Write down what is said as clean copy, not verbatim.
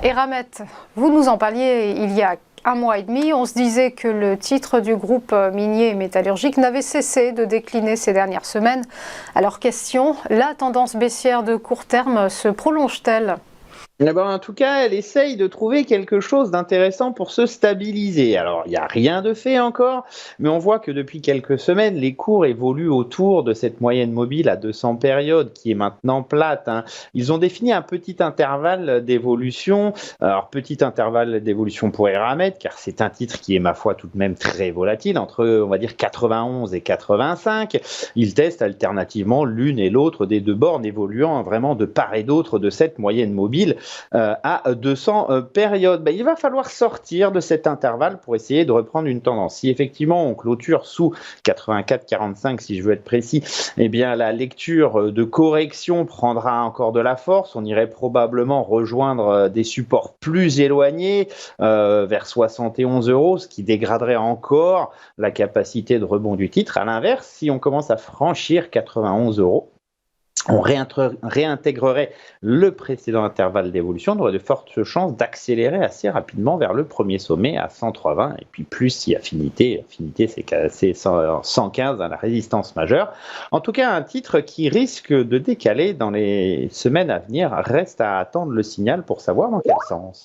Eramet, vous nous en parliez il y a un mois et demi. On se disait que le titre du groupe minier et métallurgique n'avait cessé de décliner ces dernières semaines. Alors question, la tendance baissière de court terme se prolonge-t-elle ? En tout cas, elle essaye de trouver quelque chose d'intéressant pour se stabiliser. Alors, il n'y a rien de fait encore, mais on voit que depuis quelques semaines, les cours évoluent autour de cette moyenne mobile à 200 périodes qui est maintenant plate, hein. Ils ont défini un petit intervalle d'évolution. Alors, petit intervalle d'évolution pour Eramet, car c'est un titre qui est, ma foi, tout de même très volatile, entre, on va dire, 91 et 85. Ils testent alternativement l'une et l'autre des deux bornes, évoluant vraiment de part et d'autre de cette moyenne mobile à 200 périodes. Il va falloir sortir de cet intervalle pour essayer de reprendre une tendance. Si effectivement on clôture sous 84,45 si je veux être précis, eh bien la lecture de correction prendra encore de la force. On irait probablement rejoindre des supports plus éloignés vers 71 €, ce qui dégraderait encore la capacité de rebond du titre. À l'inverse, si on commence à franchir 91 €, on réintégrerait le précédent intervalle d'évolution, on aurait de fortes chances d'accélérer assez rapidement vers le premier sommet à 103,20 et puis plus si affinité c'est 115 à la résistance majeure. En tout cas, un titre qui risque de décaler dans les semaines à venir, reste à attendre le signal pour savoir dans quel sens.